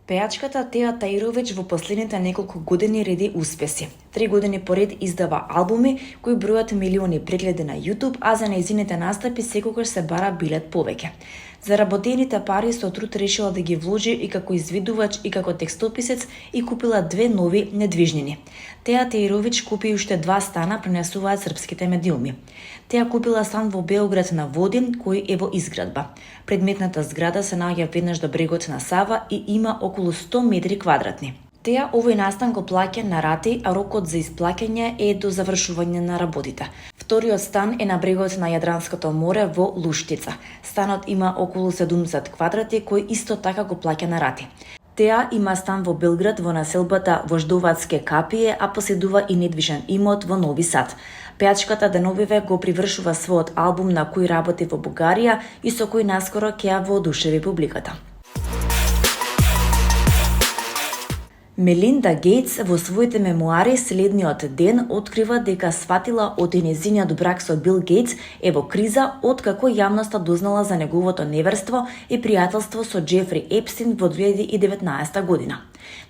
Пејачката Теа Таировиќ во последните неколку години реди успеси. 3 години поред издава албуми кои бројат милиони прегледи на YouTube, а за нејзините настапи секогаш се бара билет повеќе. Заработените пари со труд решила да ги вложи и како извидувач и како текстописец и купила 2 нови недвижнини. Теа Таировиќ купи уште 2 стана, пренесуваат српските медиуми. Теа купила стан во Београд на Водин, кој е во изградба. Предметната зграда се наоѓа веднаш до брегот на Сава и има околу 100 метри квадратни. Теа овој настан го плаќа на рати, а рокот за исплаќање е до завршување на работите. Вториот стан е на брегот на Јадранското море во Луштица. Станот има околу 70 квадрати кој исто така го плаќа на рати. Теа има стан во Белград во населбата Вождовацке Капие, а поседува и недвижен имот во Нови Сад. Пејачката деновиве го привршува својот албум на кој работи во Бугарија и со кој наскоро ќе ја воодушеви публиката. Мелинда Гейтс во своите мемуари следниот ден открива дека сватила од нејзиниот брак со Бил Гейтс е во криза откако јавноста дознала за неговото неверство и пријателство со Џефри Епстин во 2019 година.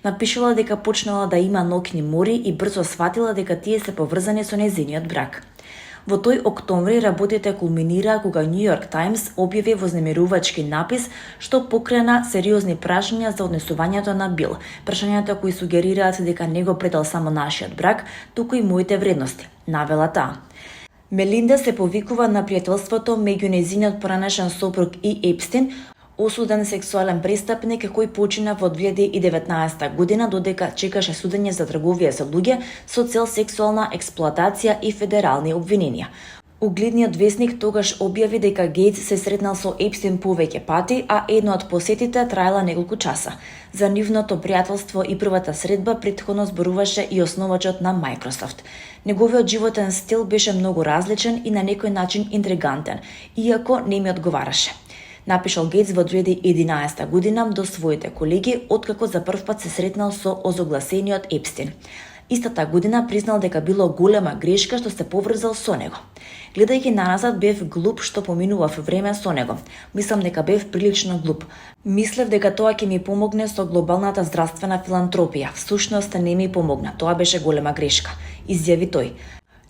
Напишала дека почнала да има ноќни мори и брзо сватила дека тие се поврзани со нејзиниот брак. Во тој октомври работите кулминира кога New York Times објави вознемирувачки напис што покрена сериозни прашања за однесувањето на Бил. Прашањата кои сугерираат дека не го предал само нашиот брак, туку и моите вредности, навела таа. Мелинда се повикува на пријателството меѓу нејзиниот поранешен сопруг и Епстин, осуден сексуален престапник кој почина во 2019 година додека чекаше судење за трговија со луѓе со цел сексуална експлоатација и федерални обвиненија. Угледниот весник тогаш објави дека Гейтс се сретнал со Епстин повеќе пати, а едно од посетите траела неколку часа. За нивното пријателство и првата средба претходно зборуваше и основачот на Microsoft. Неговиот животен стил беше многу различен и на некој начин интригантен, иако не ми одговараше. Напишал Гейтс во 2011 година до своите колеги, откако за првпат се сретнал со озогласениот Епстин. Истата година признал дека било голема грешка што се поврзал со него. Гледајќи наназад бев глуп што поминував време со него. Мислам дека бев прилично глуп. Мислев дека тоа ќе ми помогне со глобалната здравствена филантропија. Всушност не ми помогна. Тоа беше голема грешка, изјави тој.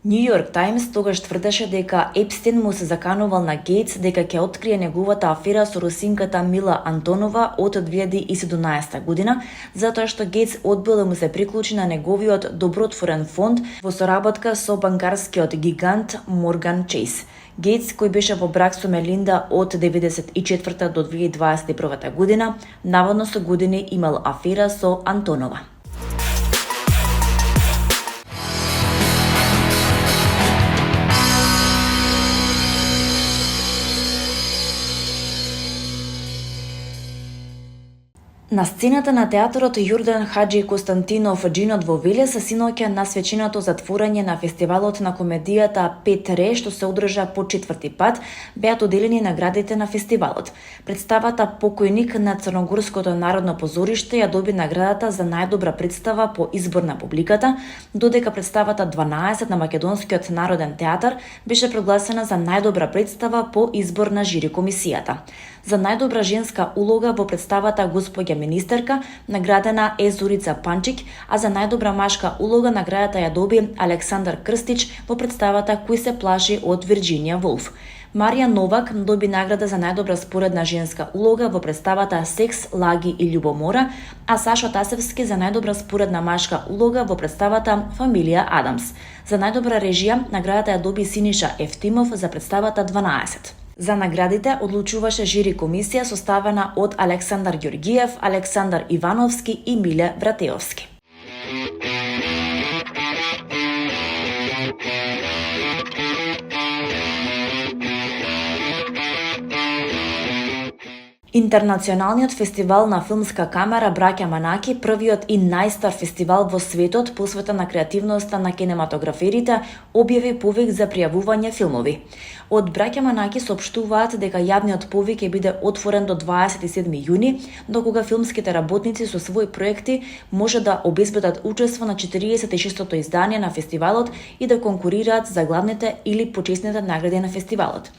New York Times тогаш тврдеше дека Епстин му се заканувал на Гейтс дека ќе открие неговата афера со русинката Мила Антонова од 2017 година, затоа што Гейтс одбил да му се приклучи на неговиот добротворен фонд во соработка со банкарскиот гигант Морган Чейс. Гейтс, кој беше во брак со Мелинда од 1994 до 2021 година, наводно со години имал афера со Антонова. На сцената на театарот Јордан Хаџи Константинов Џинот во Велес синоќа на свеченото затворање на фестивалот на комедијата Петре, што се одржа по 4-ти пат, беа доделени наградите на фестивалот. Представата Покојник на Црногорското народно позориште ја доби наградата за најдобра представа по избор на публиката, додека представата 12 на Македонскиот народен театар беше прогласена за најдобра представа по избор на жири комисијата. За најдобра женска улога во представата Господја министерка наградена е Зорица Панчик, а за најдобра машка улога наградата ја доби Александар Крстич во представата Кој се плаши од Вирџинија Волф. Марија Новак доби награда за најдобра споредна женска улога во представата Секс, лаги и љубомора, а Сашо Тасевски за најдобра споредна машка улога во представата Фамилија Адамс. За најдобра режија наградата ја доби Синиша Ефтимов за представата 12. За наградите одлучуваше жири комисија составена од Александар Ѓоргиев, Александар Ивановски и Миле Вратеовски. Интернационалниот фестивал на филмска камера Браќа Манаки, првиот и најстар фестивал во светот посветен на креативноста на кинематограферите, објави повик за пријавување филмови. Од Браќа Манаки соопштуваат дека јавниот повик ќе биде отворен до 27 јуни, до кога филмските работници со своји проекти може да обезбедат учество на 46-тото издание на фестивалот и да конкурираат за главните или почесните награди на фестивалот.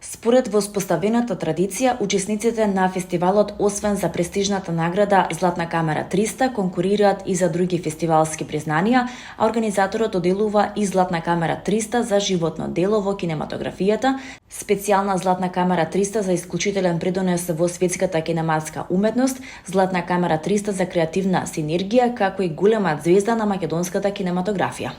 Според воспоставената традиција, учесниците на фестивалот, освен за престижната награда Златна камера 300, конкурираат и за други фестивалски признанија, а организаторот доделува и Златна камера 300 за животно дело во кинематографијата, специјална Златна камера 300 за исклучителен придонес во светската кинематска уметност, Златна камера 300 за креативна синергија, како и голема звезда на македонската кинематографија.